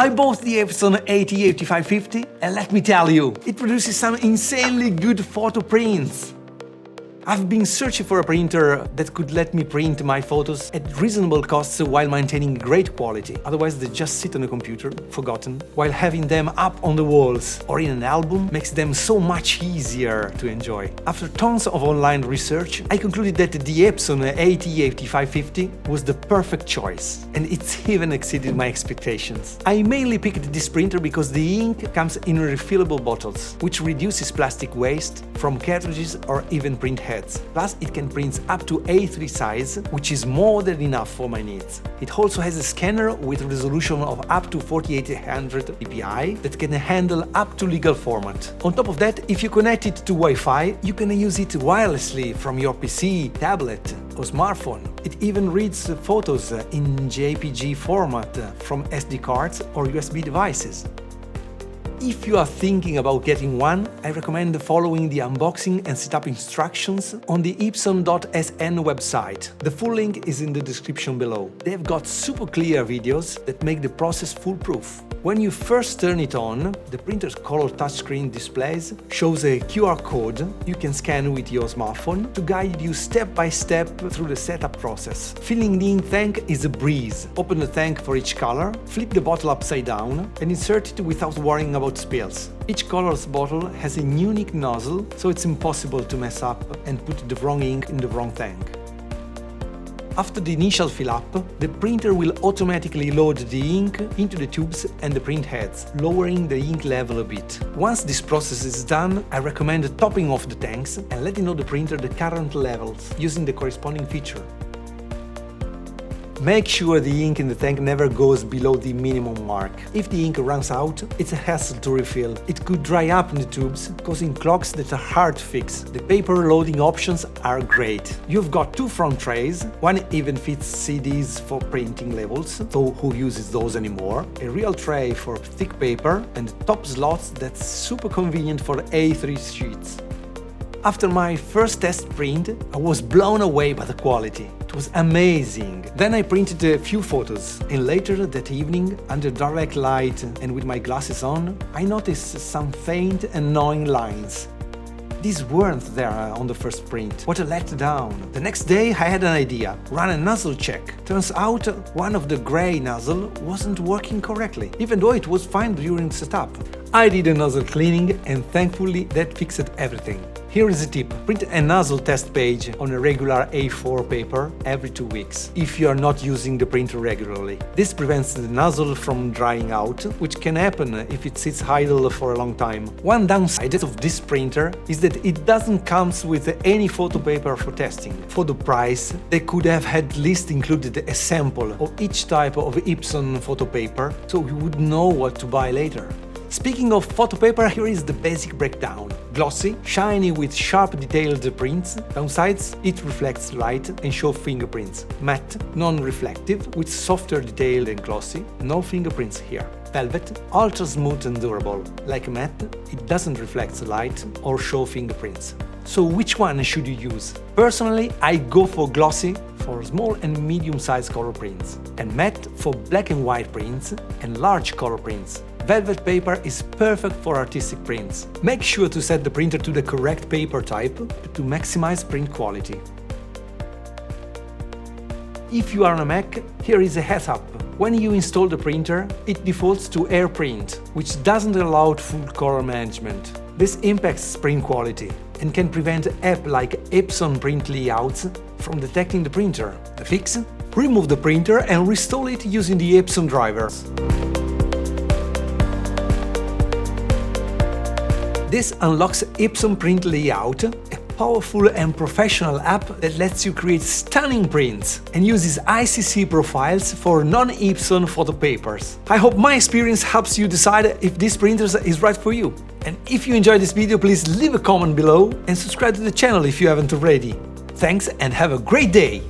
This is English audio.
I bought the Epson ET-8550 and let me tell you, it produces some insanely good photo prints. I've been searching for a printer that could let me print my photos at reasonable costs while maintaining great quality. Otherwise they just sit on a computer, forgotten, while having them up on the walls or in an album makes them so much easier to enjoy. After tons of online research, I concluded that the Epson ET-8550 was the perfect choice, and it's even exceeded my expectations. I mainly picked this printer because the ink comes in refillable bottles, which reduces plastic waste from cartridges or even print heads. Plus, it can print up to A3 size, which is more than enough for my needs. It also has a scanner with a resolution of up to 4800 ppi that can handle up to legal format. On top of that, if you connect it to Wi-Fi, you can use it wirelessly from your PC, tablet or smartphone. It even reads photos in JPG format from SD cards or USB devices. If you are thinking about getting one, I recommend following the unboxing and setup instructions on the epson.sn website. The full link is in the description below. They've got super clear videos that make the process foolproof. When you first turn it on, the printer's color touchscreen displays shows a QR code you can scan with your smartphone to guide you step by step through the setup process. Filling the ink tank is a breeze. Open the tank for each color, flip the bottle upside down and insert it without worrying about spills. Each color's bottle has a unique nozzle, so it's impossible to mess up and put the wrong ink in the wrong tank. After the initial fill-up, the printer will automatically load the ink into the tubes and the print heads, lowering the ink level a bit. Once this process is done, I recommend topping off the tanks and letting know the printer the current levels, using the corresponding feature. Make sure the ink in the tank never goes below the minimum mark. If the ink runs out, it's a hassle to refill. It could dry up in the tubes, causing clogs that are hard to fix. The paper loading options are great. You've got two front trays, one even fits CDs for printing labels, so who uses those anymore? A real tray for thick paper and top slots that's super convenient for A3 sheets. After my first test print, I was blown away by the quality. It was amazing. Then I printed a few photos, and later that evening, under direct light and with my glasses on, I noticed some faint, annoying lines. These weren't there on the first print. What a letdown. The next day I had an idea. Run a nozzle check. Turns out one of the grey nozzle wasn't working correctly, even though it was fine during setup. I did a nozzle cleaning and thankfully that fixed everything. Here is a tip. Print a nozzle test page on a regular A4 paper every 2 weeks, if you are not using the printer regularly. This prevents the nozzle from drying out, which can happen if it sits idle for a long time. One downside of this printer is that it doesn't come with any photo paper for testing. For the price, they could have at least included a sample of each type of Epson photo paper, so you would know what to buy later. Speaking of photo paper, here is the basic breakdown. Glossy, shiny with sharp detailed prints. Downsides, it reflects light and shows fingerprints. Matte, non-reflective, with softer detail than glossy. No fingerprints here. Velvet, ultra smooth and durable. Like matte, it doesn't reflect light or show fingerprints. So which one should you use? Personally, I go for glossy for small and medium-sized color prints, and matte for black and white prints and large color prints. Velvet paper is perfect for artistic prints. Make sure to set the printer to the correct paper type to maximize print quality. If you are on a Mac, here is a heads up. When you install the printer, it defaults to AirPrint, which doesn't allow full color management. This impacts print quality and can prevent apps like Epson print layouts from detecting the printer. The fix? Remove the printer and restore it using the Epson drivers. This unlocks Epson Print Layout, a powerful and professional app that lets you create stunning prints and uses ICC profiles for non-Epson photo papers. I hope my experience helps you decide if this printer is right for you. And if you enjoyed this video, please leave a comment below and subscribe to the channel if you haven't already. Thanks and have a great day!